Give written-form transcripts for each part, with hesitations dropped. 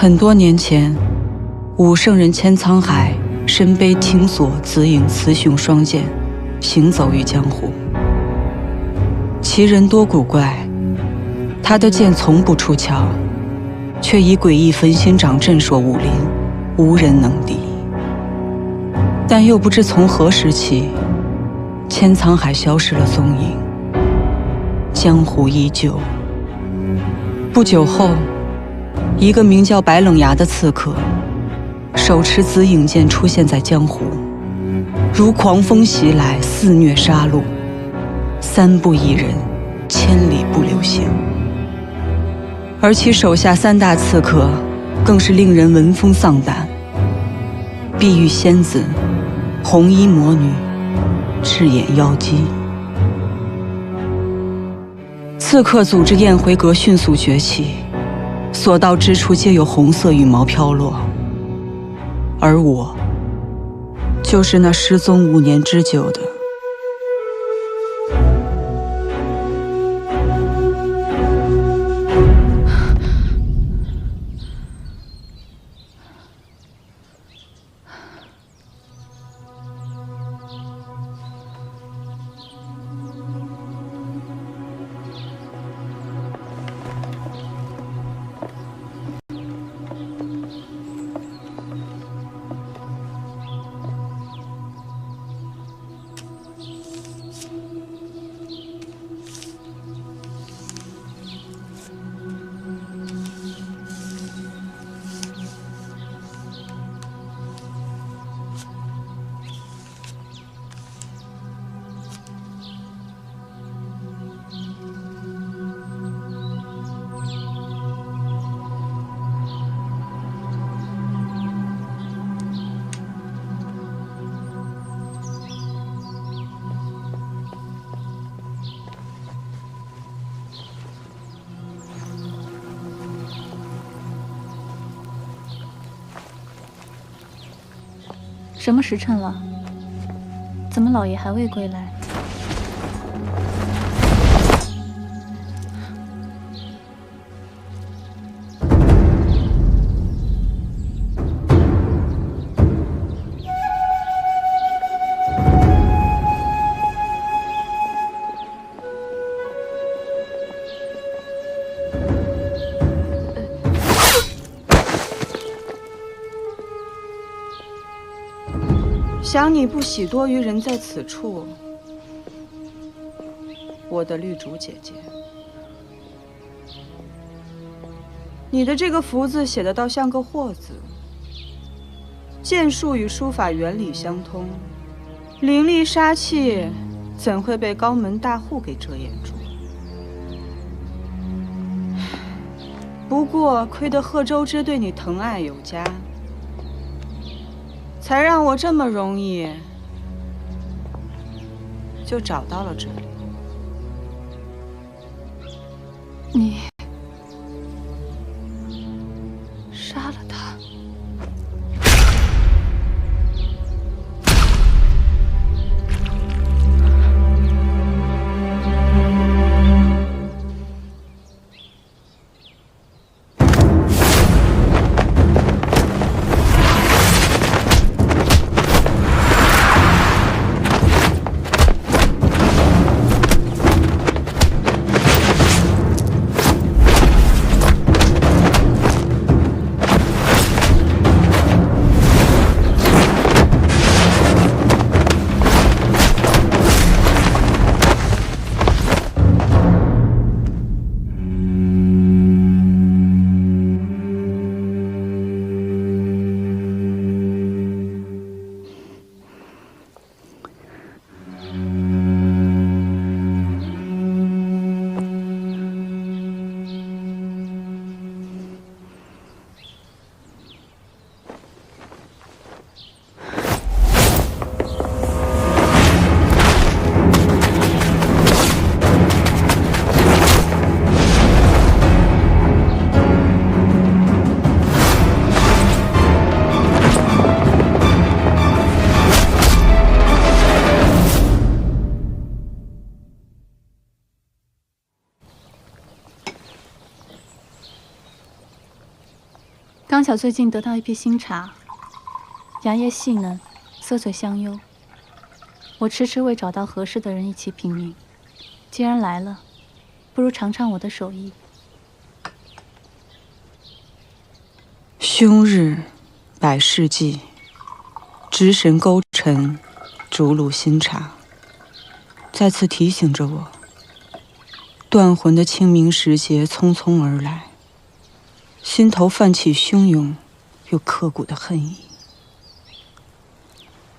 很多年前，武圣人千沧海身背青索紫影雌雄双剑，行走于江湖。其人多古怪，他的剑从不出鞘，却以诡异焚心掌震烁武林，无人能敌。但又不知从何时起，千沧海消失了踪影，江湖依旧。不久后，一个名叫白冷崖的刺客，手持紫影剑出现在江湖，如狂风袭来，肆虐杀戮，三不一人，千里不留行。而其手下三大刺客，更是令人闻风丧胆：碧玉仙子、红衣魔女、赤眼妖姬。刺客组织宴回阁迅速崛起，所到之处皆有红色羽毛飘落。而我，就是那失踪5年之久的。什么时辰了？怎么老爷还未归来？想你不喜多于人在此处，我的绿竹姐姐。你的这个福字写的倒像个惑字，剑术与书法原理相通，凌厉杀气怎会被高门大户给遮掩住？不过亏得贺州之对你疼爱有加，才让我这么容易就找到了这里。你杀了他？刚巧最近得到一批新茶，芽叶细嫩，色嘴香幽。我迟迟未找到合适的人一起品茗，既然来了，不如尝尝我的手艺。凶日，百事忌，值神勾陈，逐鹿新茶，再次提醒着我，断魂的清明时节匆匆而来，心头泛起汹涌又刻骨的恨意。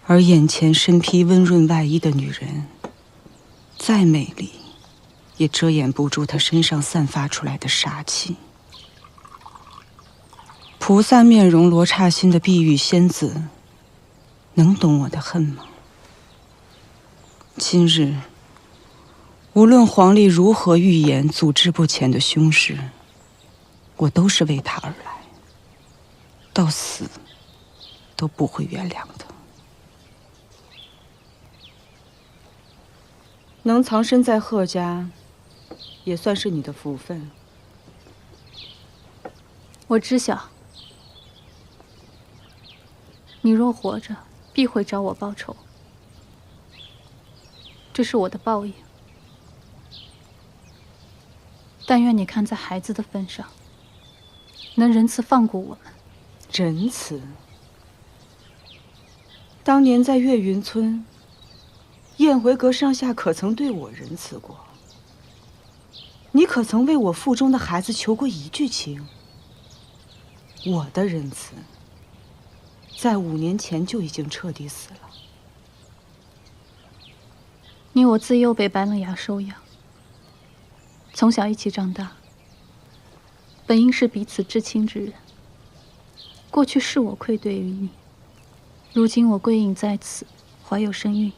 而眼前身披温润外衣的女人，再美丽，也遮掩不住她身上散发出来的杀气。菩萨面容罗刹心的碧玉仙子，能懂我的恨吗？今日，无论皇帝如何预言阻滞不前的凶事，我都是为他而来，到死都不会原谅的。能藏身在贺家，也算是你的福分。我知晓，你若活着，必会找我报仇，这是我的报应。但愿你看在孩子的份上，能仁慈放过我们。仁慈？当年在岳云村，燕回阁上下可曾对我仁慈过？你可曾为我腹中的孩子求过一句情？我的仁慈，在5年前就已经彻底死了。你我自幼被白冷雅收养，从小一起长大，本应是彼此至亲之人。过去是我愧对于你，如今我归隐在此，怀有身孕，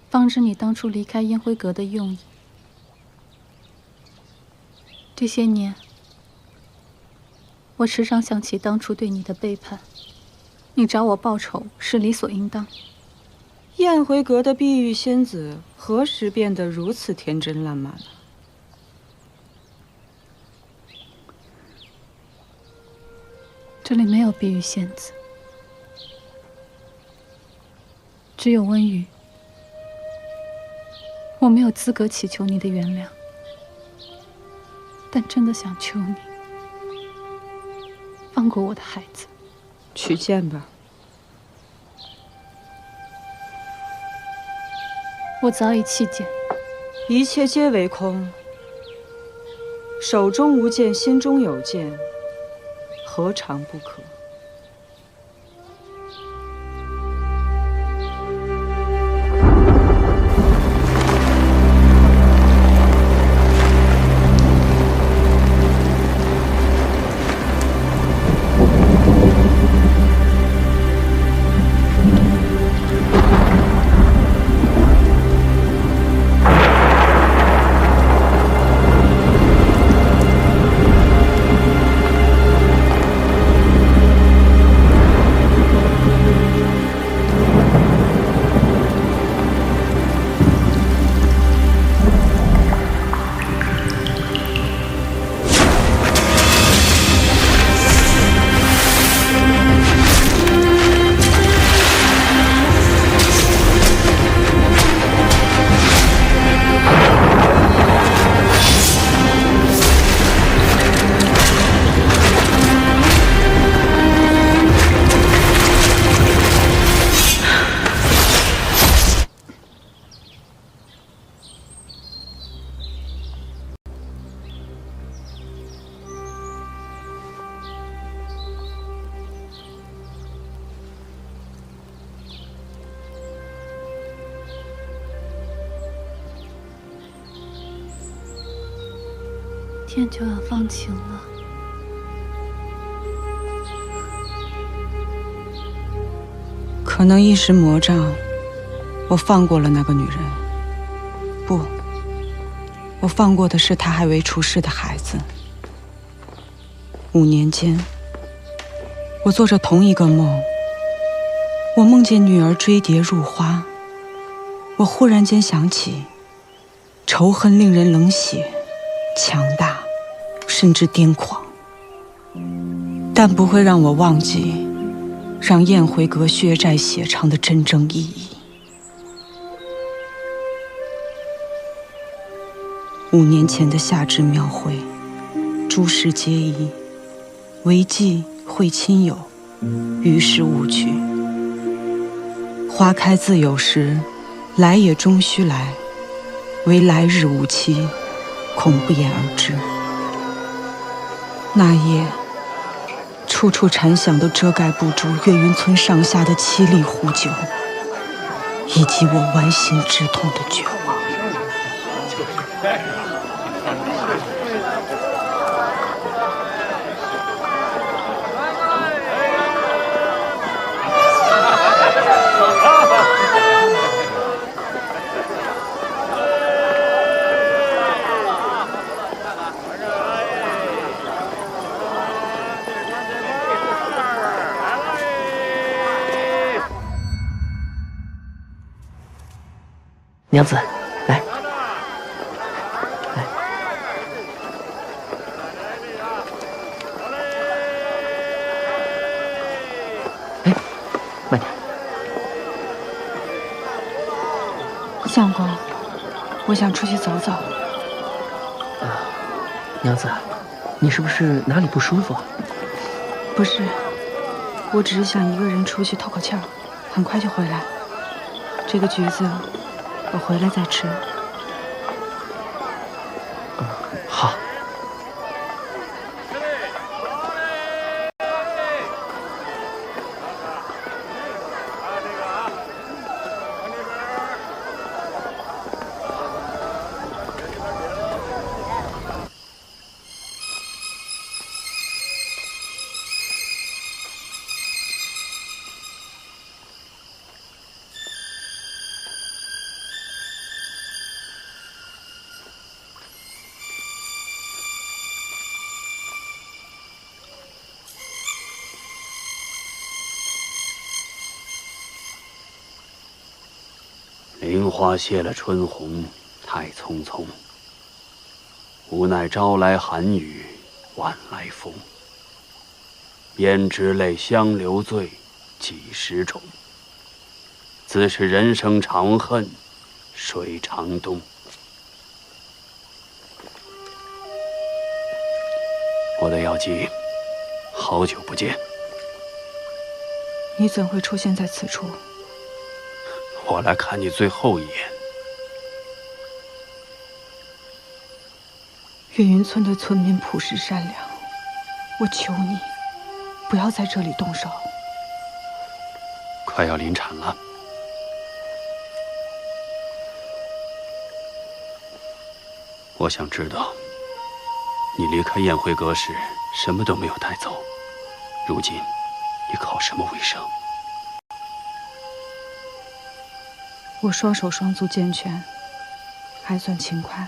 方知你当初离开燕辉阁的用意。这些年，我时常想起当初对你的背叛，你找我报仇是理所应当。燕回阁的碧玉仙子何时变得如此天真烂漫了？这里没有碧玉仙子，只有温瑜。我没有资格祈求你的原谅，但真的想求你放过我的孩子。去见吧。我早已弃剑，一切皆为空。手中无剑，心中有剑，何尝不可？天就要放晴了，可能一时魔障，我放过了那个女人。不，我放过的是她还未出世的孩子。5年间，我做着同一个梦，我梦见女儿追蝶入花。我忽然间想起，仇恨令人冷血、强大，甚至癫狂。但不会让我忘记让燕回阁血债血偿的真正意义。5年前的夏至庙会，诸事皆宜，唯忌会亲友，于是勿去。花开自有时，来也终须来，唯来日无期，恐不言而知。那夜，处处禅响都遮盖不住岳云村上下的凄厉呼救，以及我剜心之痛的绝望。娘子，来，来，哎，慢点。相公，我想出去走走。娘子，你是不是哪里不舒服？不是，我只是想一个人出去透口气儿，很快就回来。这个橘子，我回来再吃。好。菱花谢了春红，太匆匆。无奈朝来寒雨，晚来风。胭脂泪相留醉，几时种？自是人生长恨水长东。我的药姬，好久不见。你怎会出现在此处？我来看你最后一眼。岳云村的村民朴实善良，我求你，不要在这里动手。快要临产了，我想知道，你离开宴会阁时什么都没有带走，如今你靠什么为生？我双手双足健全，还算勤快。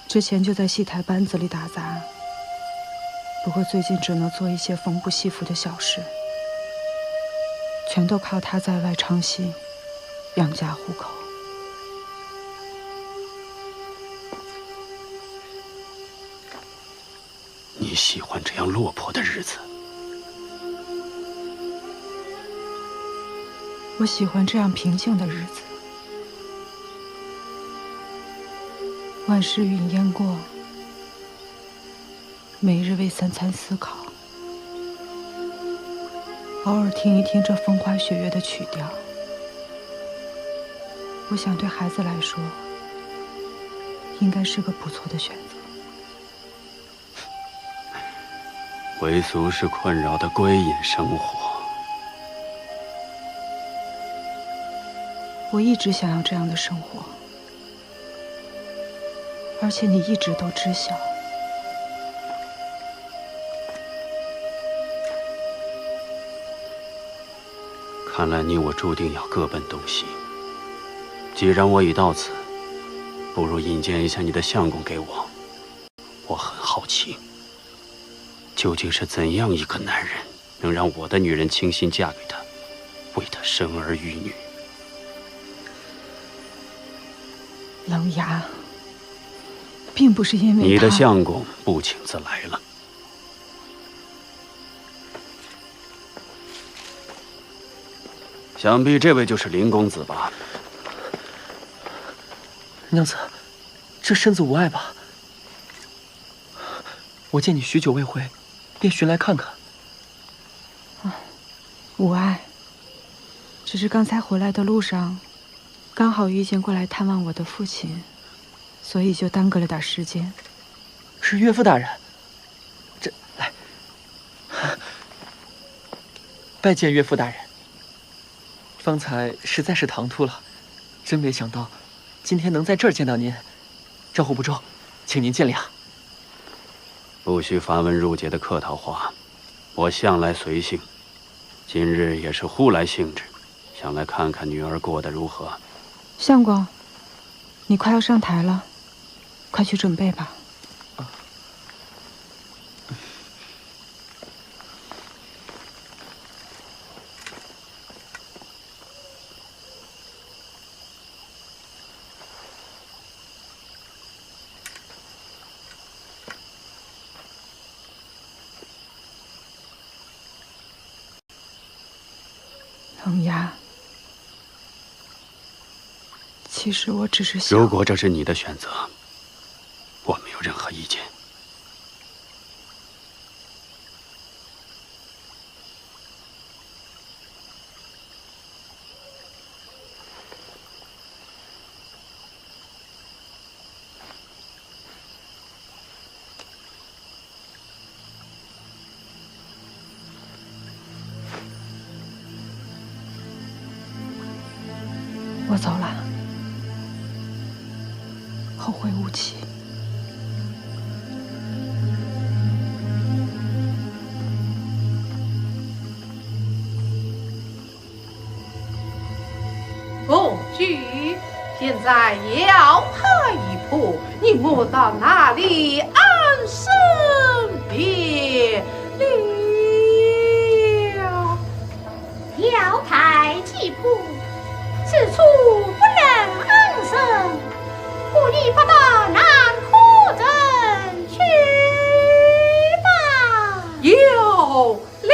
之前就在戏台班子里打杂，不过最近只能做一些缝补戏服的小事，全都靠他在外唱戏养家糊口。你喜欢这样落魄的日子？我喜欢这样平静的日子。万事云烟过，每日为三餐思考，偶尔听一听这风花雪月的曲调。我想对孩子来说，应该是个不错的选择。为俗世困扰的归隐生活。我一直想要这样的生活，而且你一直都知晓。看来你我注定要各奔东西。既然我已到此，不如引荐一下你的相公给我。我很好奇，究竟是怎样一个男人，能让我的女人倾心嫁给他，为他生儿育女？冷牙，并不是因为你的相公不请自来了。想必这位就是林公子吧？娘子，这身子无碍吧？我见你许久未回，便寻来看看。无碍，只是刚才回来的路上，刚好遇见过来探望我的父亲，所以就耽搁了点时间。是岳父大人，这来，拜见岳父大人。方才实在是唐突了，真没想到今天能在这儿见到您，招呼不周，请您见谅。不需繁文缛节的客套话，我向来随性，今日也是忽来兴致，想来看看女儿过得如何。相公，你快要上台了，快去准备吧。冷牙，其实我只是想……如果这是你的选择，我没有任何意见。我走了，后会无期。公举，现在要拍一铺，你莫到哪里安身别了？要拍几铺，此处不能安身，故你不到南柯镇去吧。有礼。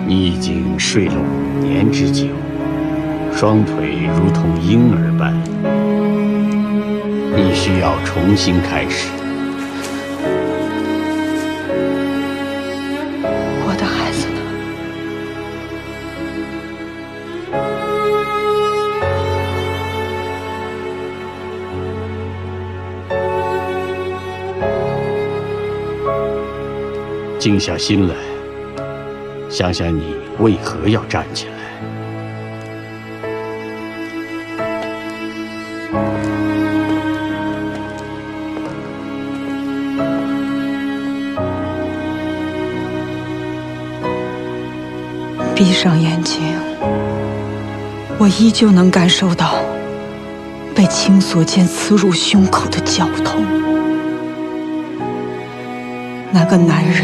你已经睡了5年，年之久，双腿如同婴儿般，你需要重新开始。我的孩子呢？静下心来，想想你为何要站起来。闭上眼睛，我依旧能感受到被青索剑刺入胸口的绞痛。那个男人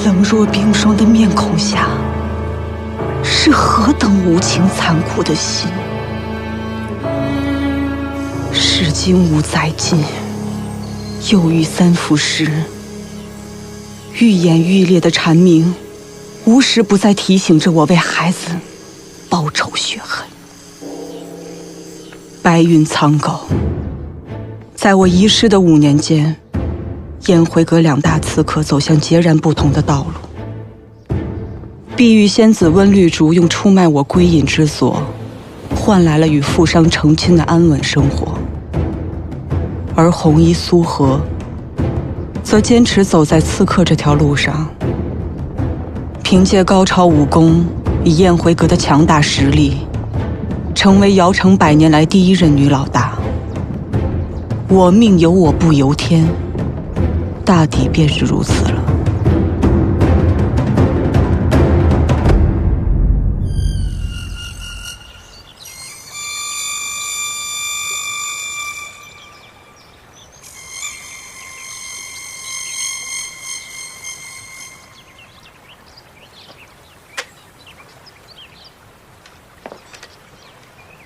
冷若冰霜的面孔下，是何等无情残酷的心。世经无载尽，又遇三伏时，愈演愈烈的蝉鸣无时不在提醒着我为孩子报仇雪恨。白云苍狗，在我遗失的5年间，燕回阁2大刺客走向截然不同的道路。碧玉仙子温绿竹用出卖我归隐之所，换来了与富商成亲的安稳生活，而红衣苏荷则坚持走在刺客这条路上，凭借高超武功与燕回阁的强大实力，成为瑶城100年来第1任女老大。我命由我不由天，大抵便是如此了。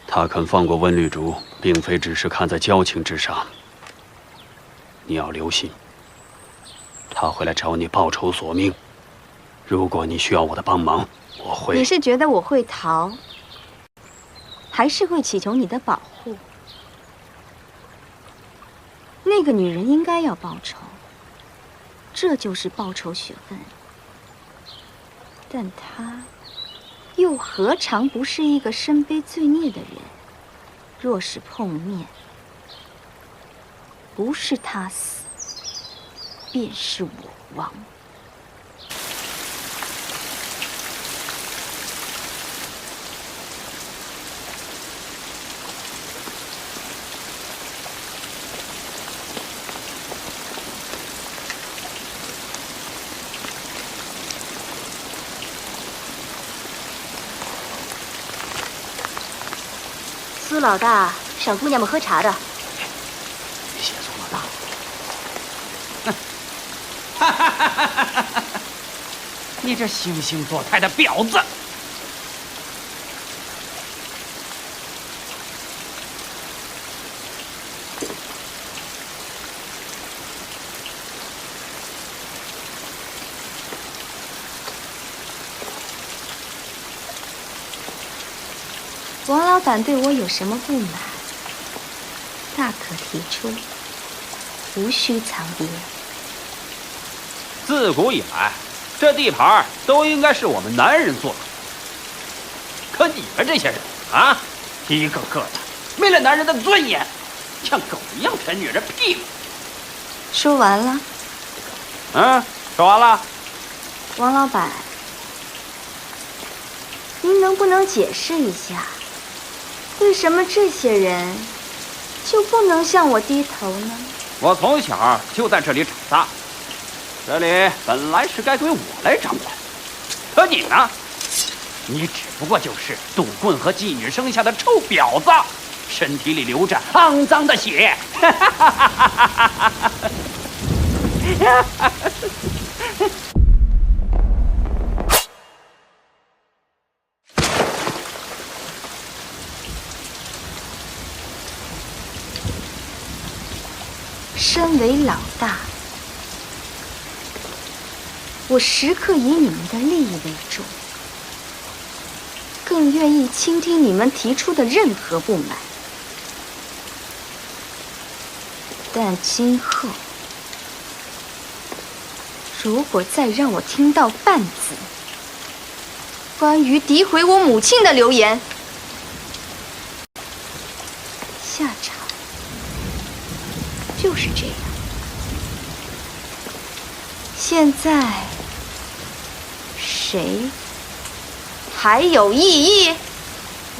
他肯放过温绿竹，并非只是看在交情之上。你要留心，他会来找你报仇索命。如果你需要我的帮忙，我会。你是觉得我会逃，还是会祈求你的保护？那个女人应该要报仇，这就是报仇雪恨。但她又何尝不是一个身背罪孽的人？若是碰面，不是他死，便是我亡。苏老大赏姑娘们喝茶的，谢苏老大。你这惺惺作态的婊子！王老板对我有什么不满，大可提出，无需藏掖。自古以来，这地盘都应该是我们男人做主。可你们这些人啊，一个个的没了男人的尊严，像狗一样舔女人屁股。说完了。说完了。王老板，您能不能解释一下？为什么这些人就不能向我低头呢？我从小就在这里长大，这里本来是该归我来掌管，可你呢？你只不过就是赌棍和妓女生下的臭婊子，身体里流着肮脏的血。身为老大，我时刻以你们的利益为重。更愿意倾听你们提出的任何不满。但今后，如果再让我听到半字关于诋毁我母亲的流言，下场就是这样。现在，谁还有异议？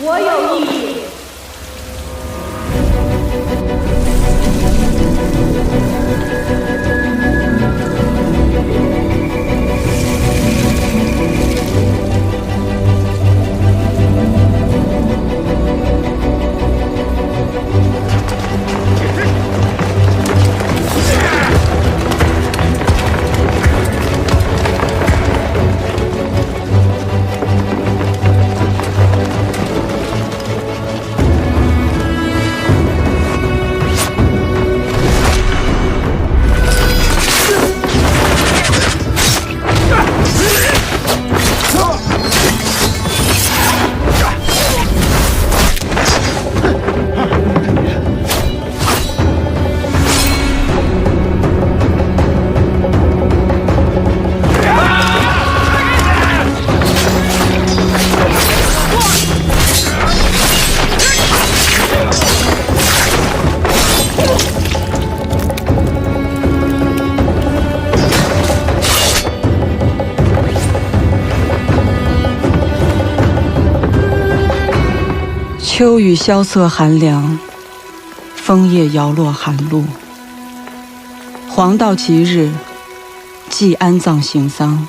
我有异议。秋雨萧瑟寒凉，枫叶摇落寒露。黄道吉日，祭安葬行丧。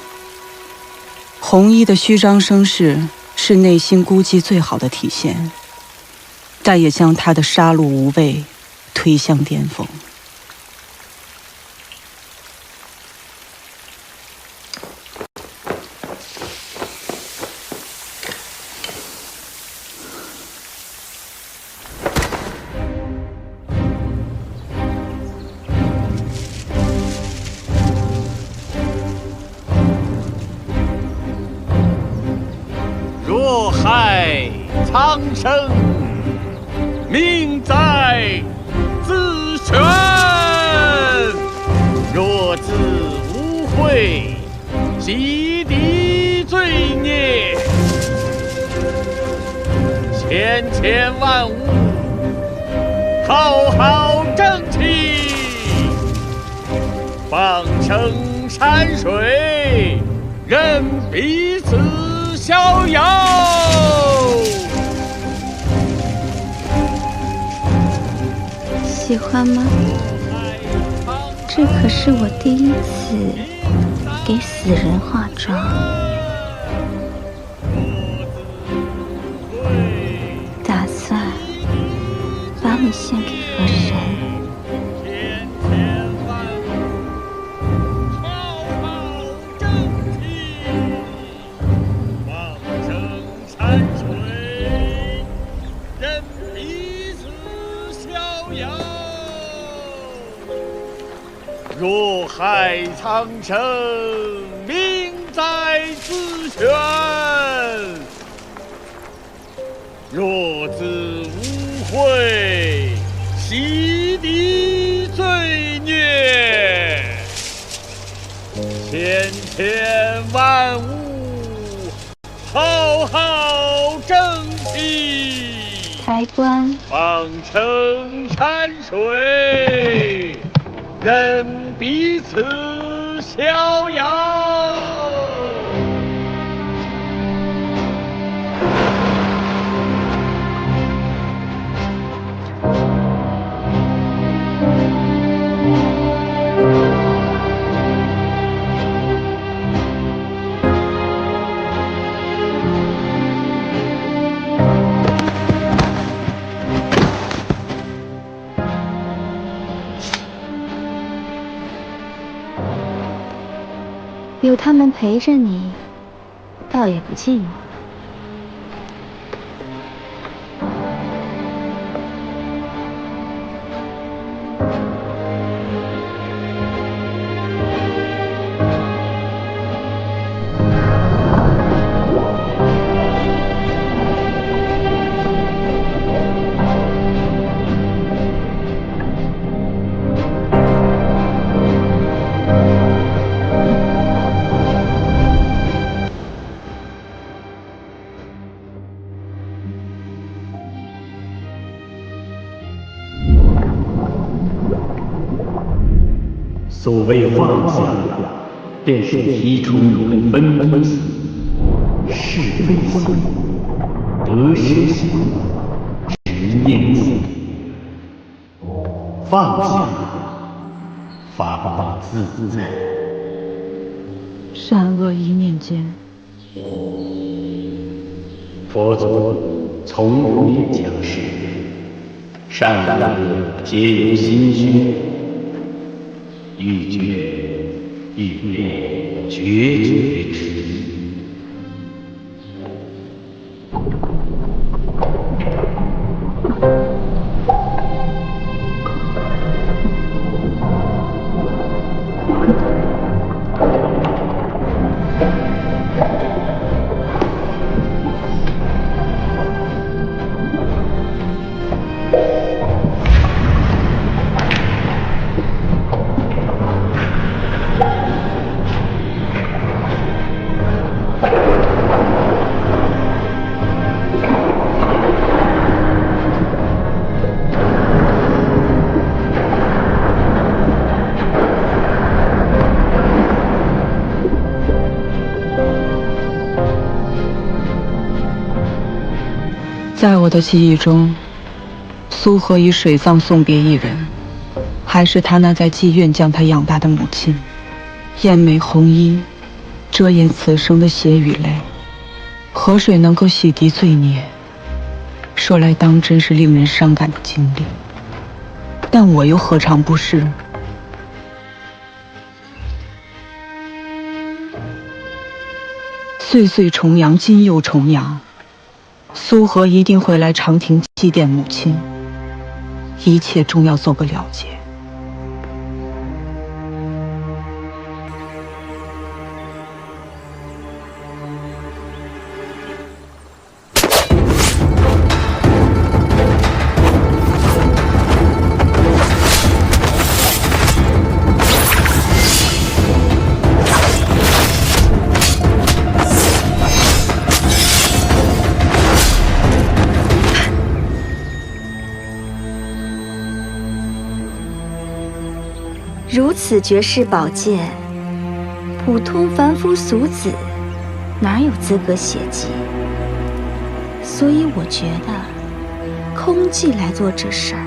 红衣的虚张声势是内心孤寂最好的体现，但也将他的杀戮无畏推向巅峰。苍生，命在自选。若自无悔，洗涤罪孽。千千万物，浩浩正气。放生山水，任彼此逍遥。喜欢吗？这可是我第一次给死人化妆。打算把你献给河神。若害苍生，命在自选。若自无悔，洗涤罪孽。千千万物，浩浩正气。抬棺，放生山水。任彼此逍遥。有他们陪着你，倒也不寂寞。所谓放下，便是提出永分死，是非心，得失心，执念心。放下，法法自在。善恶一念间。佛祖从不言讲事，善恶皆由心虚。欲觉欲变，决绝之。在我的记忆中，苏荷以水葬送别一人，还是他那在妓院将他养大的母亲。艳美红衣，遮掩此生的血与泪，河水能够洗涤罪孽，说来当真是令人伤感的经历。但我又何尝不是？岁岁重阳，今又重阳。苏荷一定会来长亭祭奠母亲，一切终要做个了结。如此绝世宝剑，普通凡夫俗子哪有资格写记？所以我觉得空寂来做这事儿，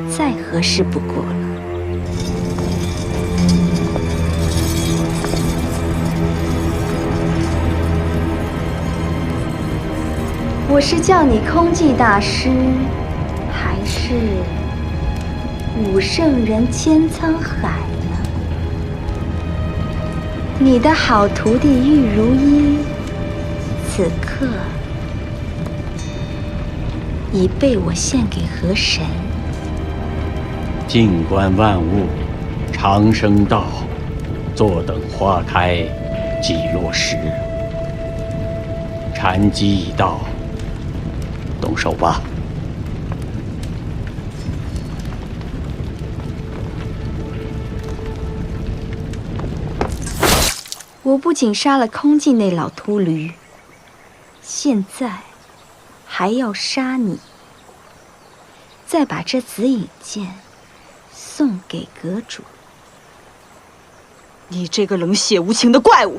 再合适不过了。我是叫你空寂大师，还是武圣人千沧海呢？你的好徒弟玉如一，此刻已被我献给河神。静观万物，长生道，坐等花开，即落时。禅机已到，动手吧。我不仅杀了空寂那老秃驴，现在还要杀你，再把这紫影剑送给阁主。你这个冷血无情的怪物！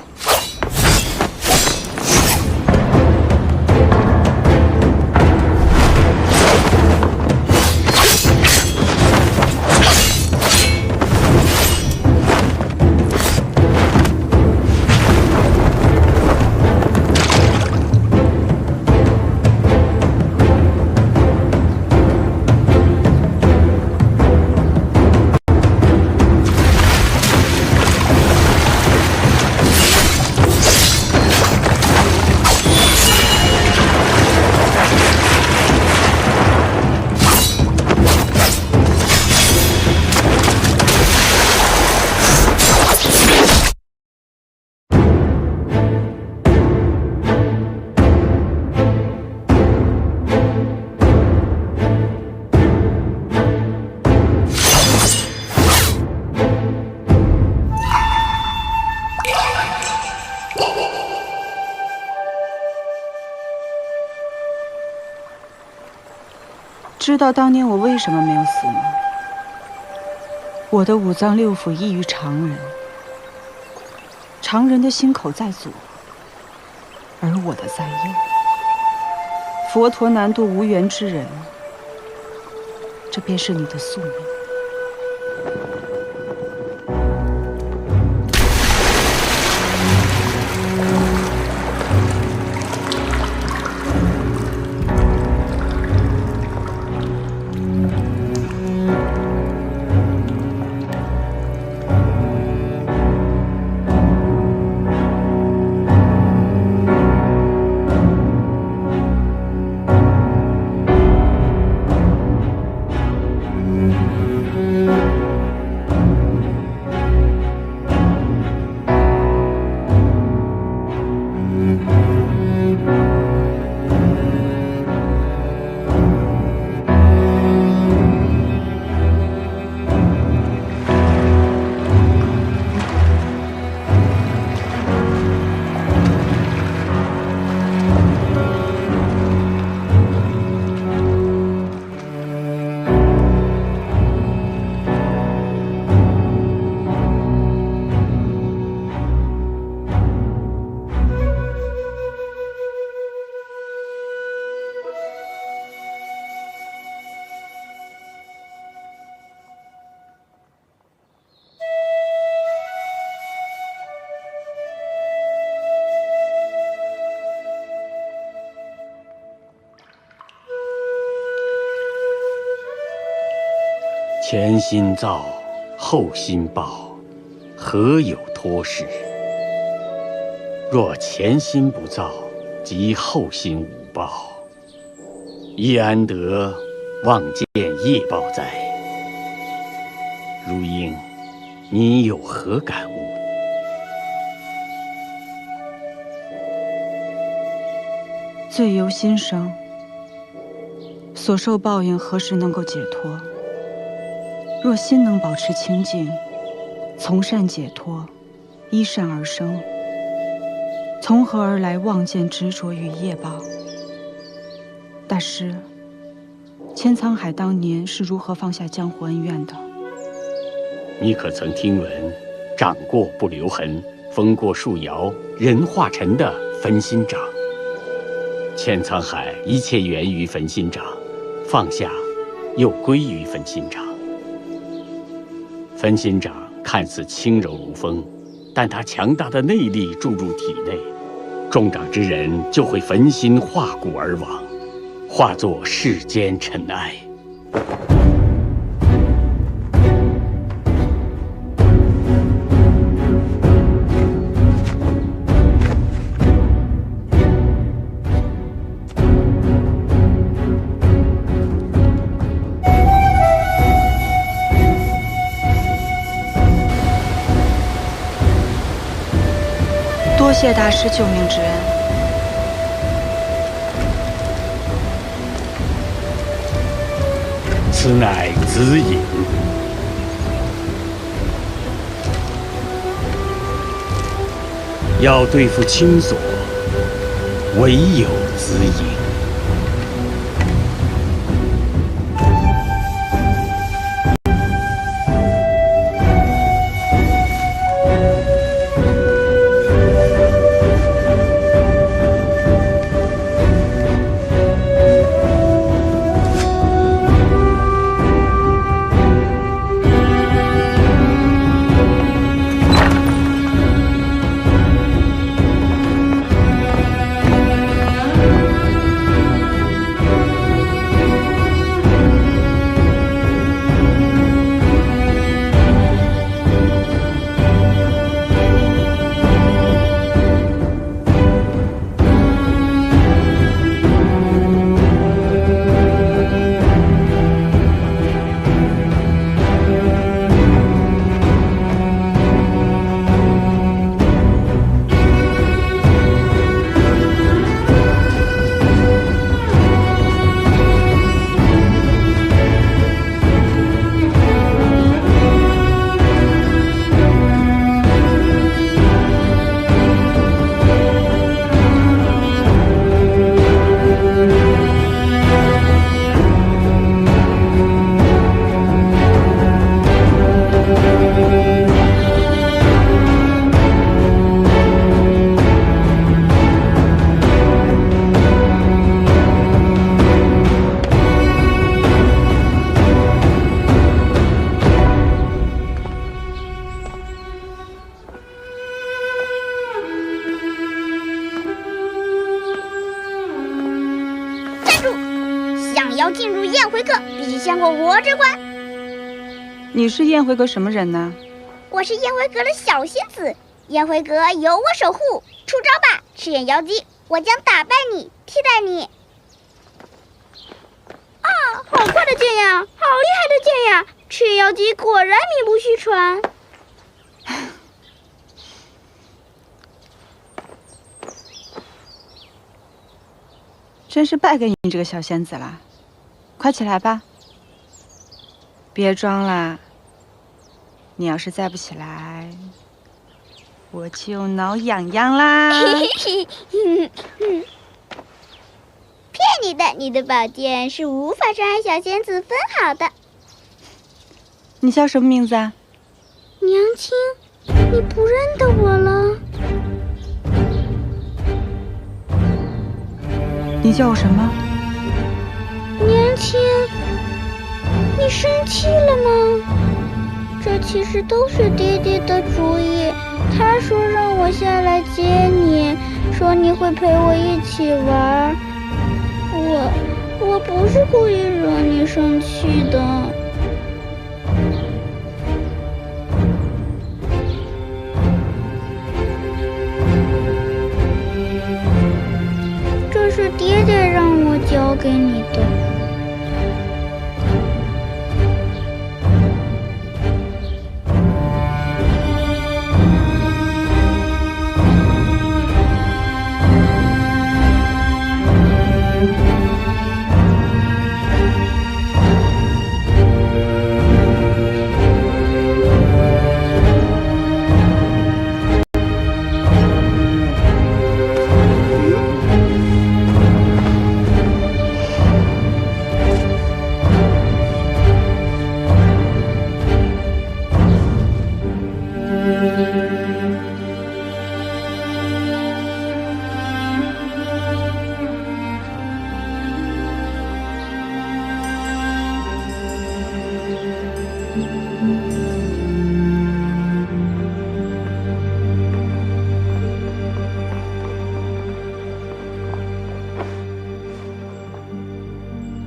知道当年我为什么没有死吗？我的五脏六腑异于常人，常人的心口在左，而我的在右。佛陀难渡无缘之人，这便是你的宿命。前心造，后心报，何有脱事？若前心不造，即后心无报，亦安得望见业报哉？如英，你有何感悟？罪由心生，所受报应何时能够解脱？若心能保持清净，从善解脱，依善而生，从何而来望见执着与业报？大师，千沧海当年是如何放下江湖恩怨的？你可曾听闻掌过不留痕，风过树摇人化尘的焚心掌？千沧海一切源于焚心掌，放下又归于焚心掌。焚心掌看似轻柔如风，但它强大的内力注入体内，中掌之人就会焚心化骨而亡，化作世间尘埃。多谢大师救命之恩。此乃子隐。要对付青锁，唯有子隐。要进入宴会阁，必须先过我这关。你是宴会阁什么人呢？我是宴会阁的小仙子，宴会阁由我守护。出招吧，赤眼妖姬！我将打败你，替代你。啊，好快的剑呀，好厉害的剑呀！赤眼妖姬果然名不虚传。真是败给你这个小仙子了，快起来吧！别装了，你要是再不起来，我就挠痒痒啦！骗你的，你的宝剑是无法伤害小仙子分毫的。你叫什么名字啊？娘亲，你不认得我了？你叫我什么？娘亲，你生气了吗？这其实都是爹爹的主意，他说让我下来接你，说你会陪我一起玩。我不是故意惹你生气的。这是爹爹让我交给你的。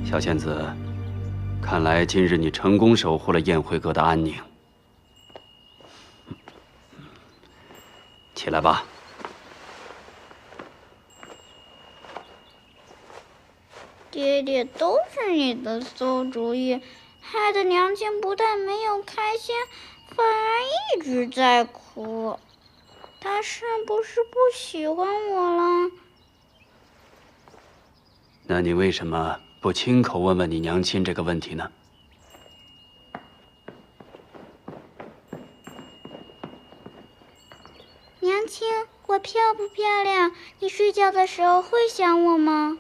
小仙子，看来今日你成功守护了宴会阁的安宁。起来吧。爹爹，都是你的馊主意，害得娘亲不但没有开心，反而一直在哭。她是不是不喜欢我了？那你为什么不亲口问问你娘亲这个问题呢？娘亲，我漂不漂亮？你睡觉的时候会想我吗？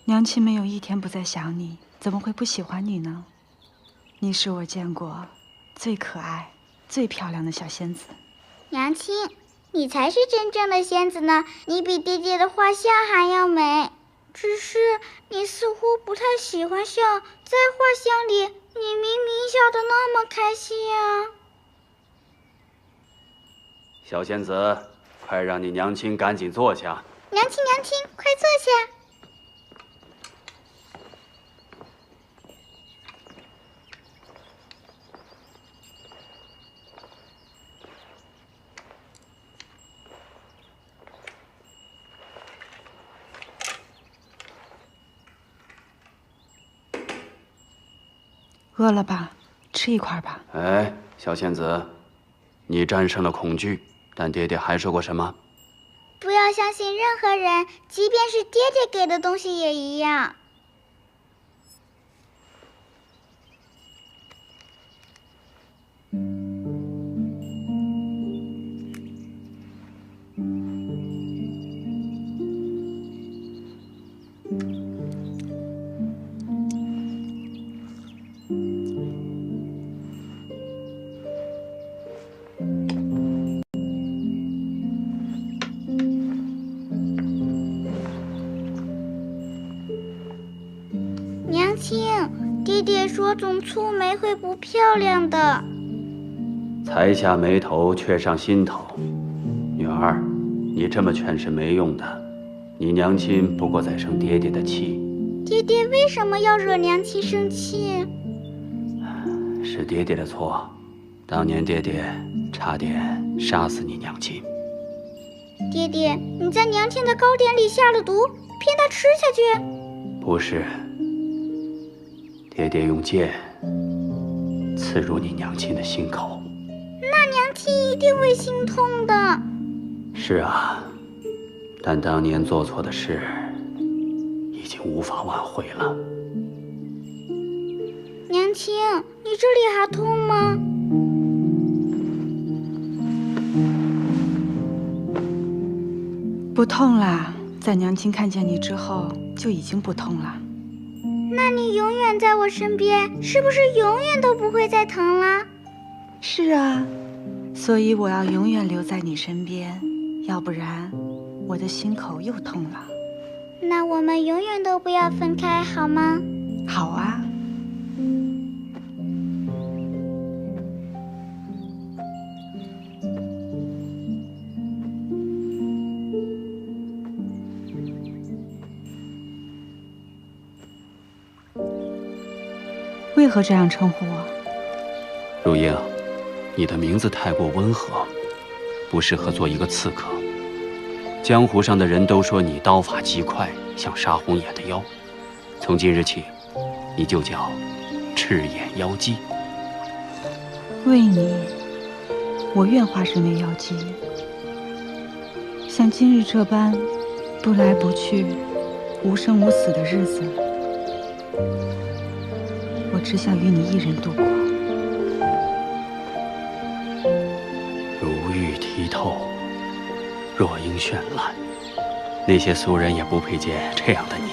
娘亲没有一天不在想你，怎么会不喜欢你呢？你是我见过最可爱、最漂亮的小仙子。娘亲，你才是真正的仙子呢，你比爹爹的画像还要美。只是你似乎不太喜欢笑，在画像里，你明明笑得那么开心呀。小仙子，快让你娘亲赶紧坐下。娘亲，娘亲，快坐下。饿了吧？吃一块吧。哎，小仙子，你战胜了恐惧，但爹爹还说过什么？不要相信任何人，即便是爹爹给的东西也一样。娘亲，爹爹说种粗梅会不漂亮的。才下眉头，却上心头。女儿，你这么劝是没用的。你娘亲不过在生爹爹的气。爹爹为什么要惹娘亲生气？是爹爹的错，当年爹爹差点杀死你娘亲。爹爹，你在娘亲的糕点里下了毒，骗她吃下去？不是，爹爹用剑刺入你娘亲的心口。那娘亲一定会心痛的。是啊，但当年做错的事已经无法挽回了。娘亲，你这里还痛吗？不痛啦，在娘亲看见你之后就已经不痛了。那你永远在我身边，是不是永远都不会再疼啦？是啊，所以我要永远留在你身边，要不然我的心口又痛了。那我们永远都不要分开，好吗？好啊。为何这样称呼我？如英，你的名字太过温和，不适合做一个刺客。江湖上的人都说你刀法极快，像杀红眼的妖。从今日起，你就叫赤眼妖姬。为你，我愿化身为妖姬，像今日这般不来不去、无生无死的日子，我只想与你一人度过。如玉剔透，若英绚烂，那些俗人也不配见这样的你。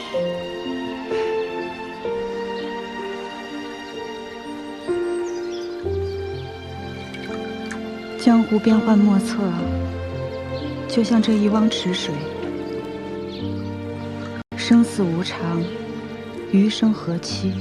江湖变幻莫测，就像这一汪池水，生死无常，余生何期？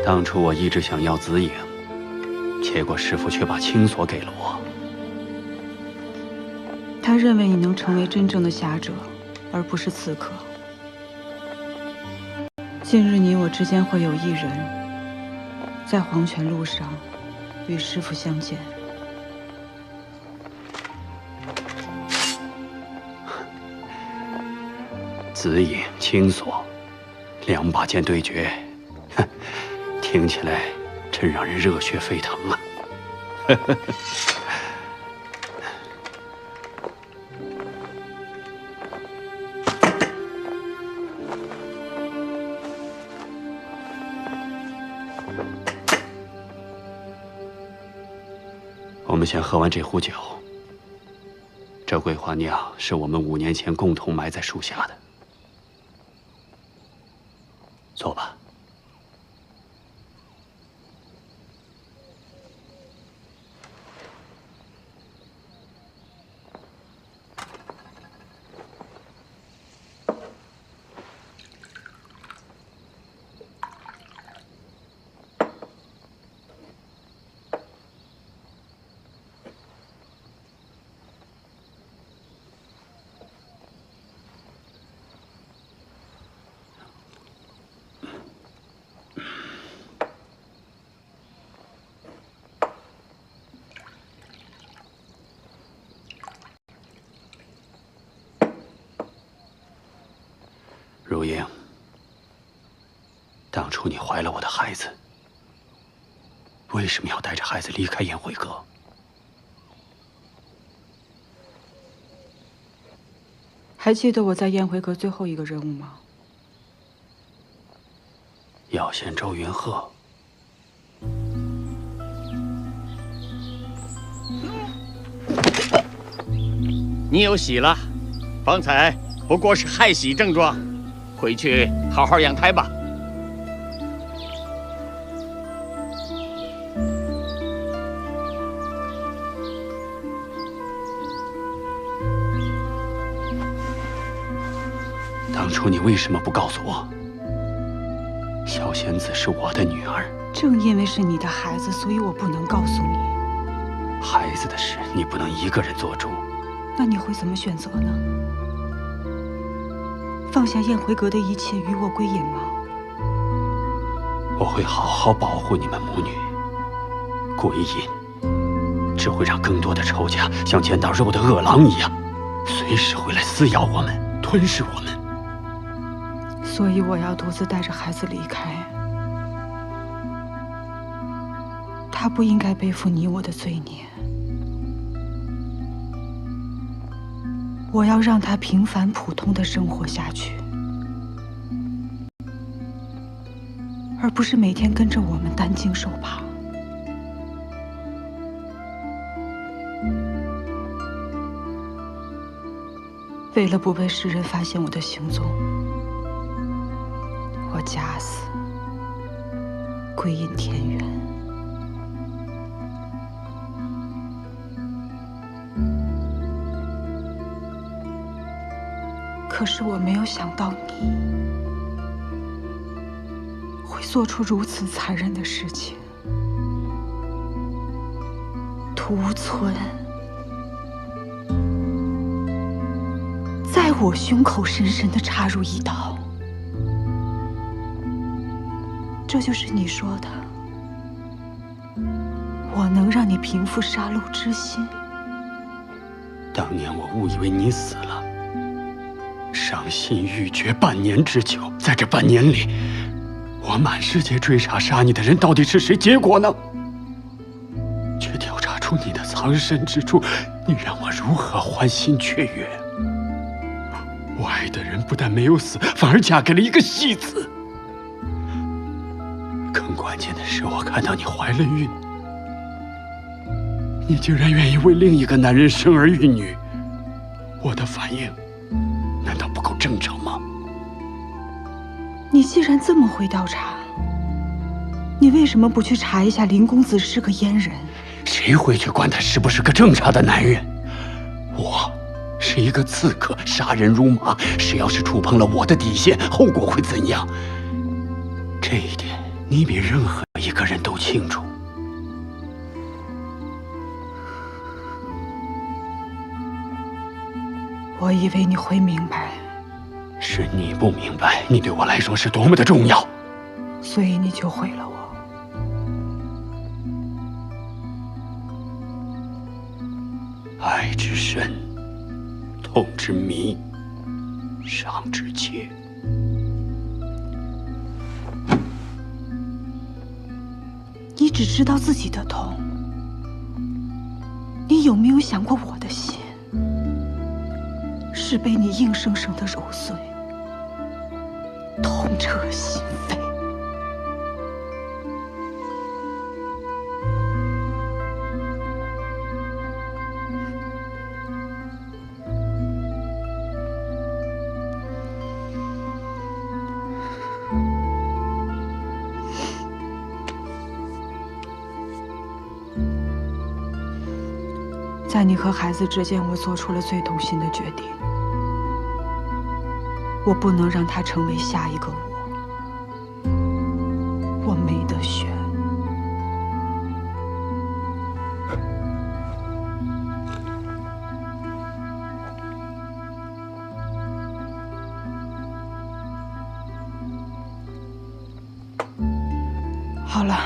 当初我一直想要紫影，结果师父却把青锁给了我。他认为你能成为真正的侠者，而不是刺客。近日你我之间会有一人，在黄泉路上与师父相见。紫影、青锁，两把剑对决，哼，听起来真让人热血沸腾啊！我们先喝完这壶酒。这桂花酿是我们5年前共同埋在树下的。坐吧。如英，当初你怀了我的孩子，为什么要带着孩子离开宴会阁？还记得我在宴会阁最后一个任务吗？要见周云鹤。你有喜了，方才不过是害喜症状，回去好好养胎吧。当初你为什么不告诉我，小仙子是我的女儿？正因为是你的孩子，所以我不能告诉你。孩子的事，你不能一个人做主。那你会怎么选择呢？放下宴会阁的一切，与我归隐吗？我会好好保护你们母女。归隐只会让更多的仇家像见到肉的饿狼一样，随时会来撕咬我们，吞噬我们。所以我要独自带着孩子离开。他不应该背负你我的罪孽。我要让他平凡普通的生活下去，而不是每天跟着我们担惊受怕。为了不被世人发现我的行踪，我假死，归隐田园。可是我没有想到你会做出如此残忍的事情。屠村在我胸口深深地插入一刀，这就是你说的，我能让你平复杀戮之心？当年我误以为你死了，伤心欲绝半年之久，在这半年里，我满世界追查杀你的人到底是谁，结果呢？却调查出你的藏身之处，你让我如何欢欣雀跃？我爱的人不但没有死，反而嫁给了一个戏子。更关键的是，我看到你怀了孕，你竟然愿意为另一个男人生儿育女，我的反应难道不够正常吗？你既然这么会调查，你为什么不去查一下林公子是个阉人？谁会去管他是不是个正常的男人？我是一个刺客，杀人如麻，谁要是触碰了我的底线，后果会怎样？这一点你比任何一个人都清楚。我以为你会明白，是你不明白，你对我来说是多么的重要，所以你就毁了我。爱之深，痛之迷，伤之切。你只知道自己的痛，你有没有想过我的心？是被你硬生生的揉碎，痛彻心扉。在你和孩子之间，我做出了最痛心的决定。我不能让他成为下一个我，我没得选。好了，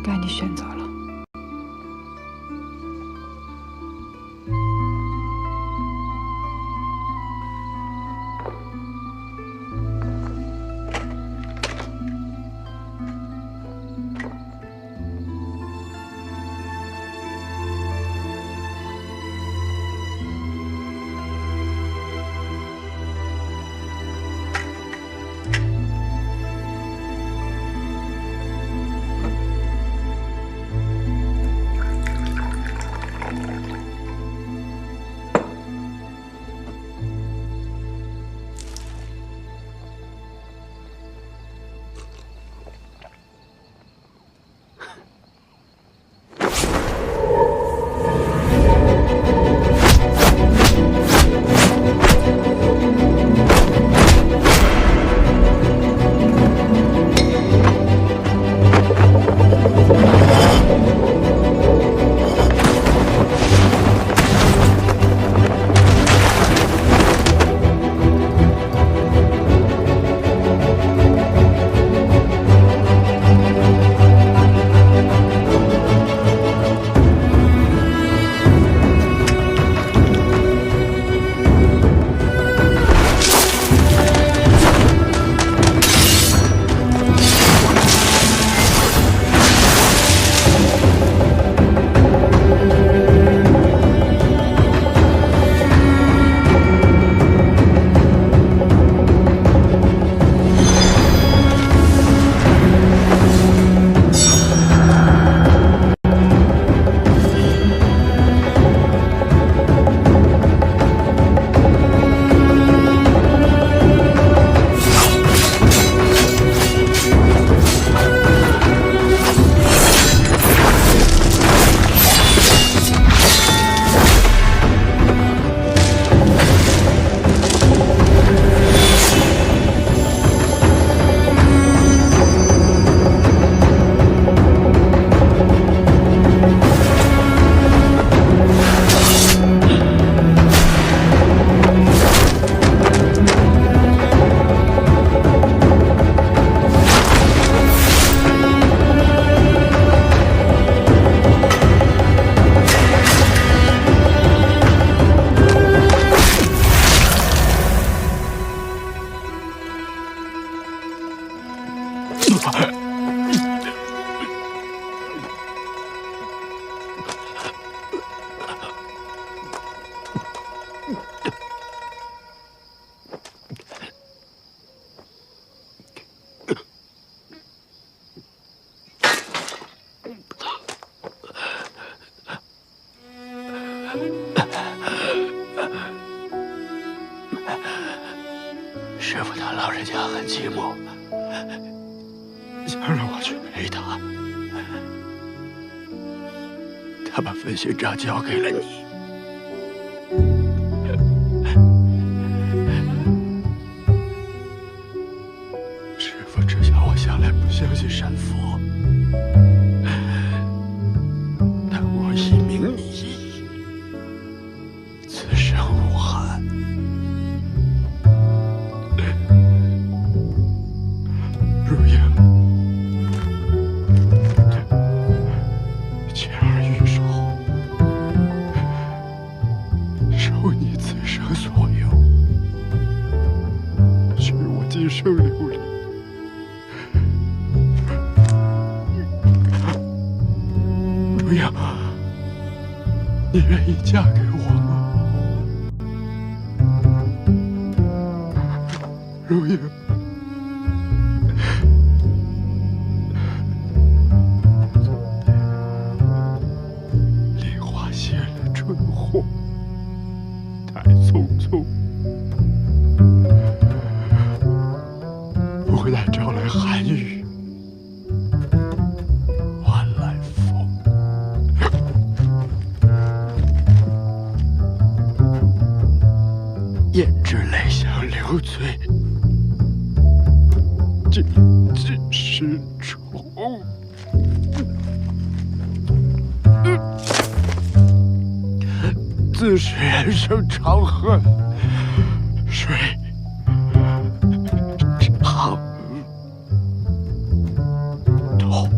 该你选择了。师傅他老人家很寂寞，想让我去陪他。他把分勋章交给了你。师傅知晓我向来不相信神佛，但我以明你意，此生无憾。如英，前儿玉手，受你此生所有，许我今生流离。如英，你愿意嫁给我吗？如英。梨花谢了春火，太匆匆，不但招来寒雨，换来风。胭脂泪香流醉，尽是愁。自是人生长恨水长痛。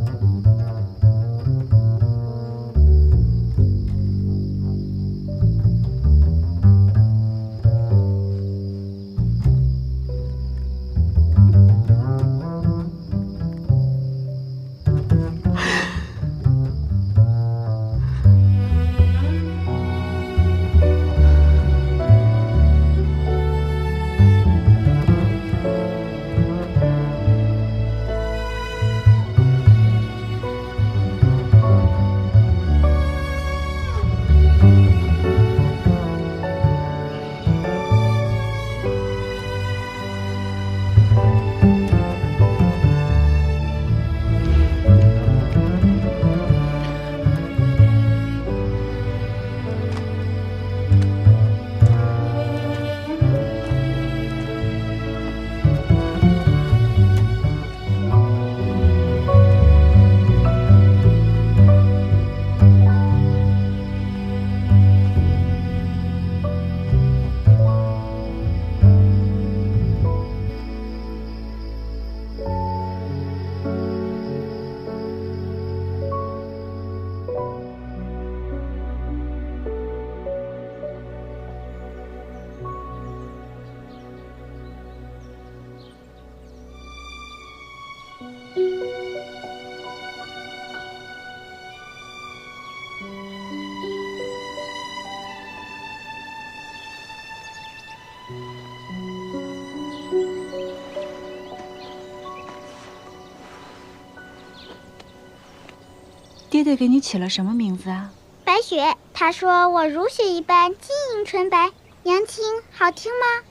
爹爹给你起了什么名字啊？白雪，他说我如雪一般晶莹纯白，娘亲好听吗？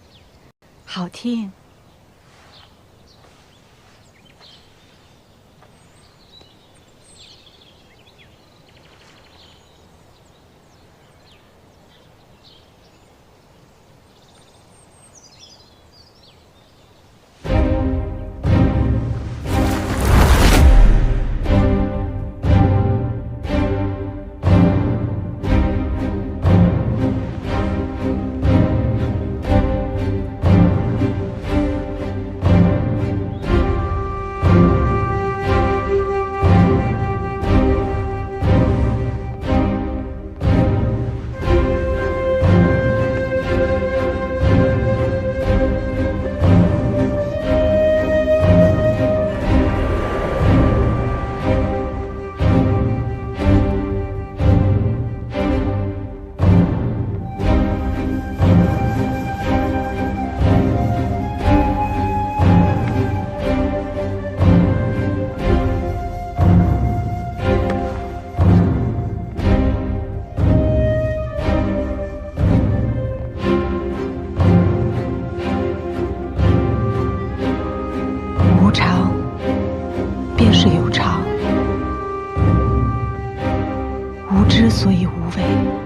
好听。会。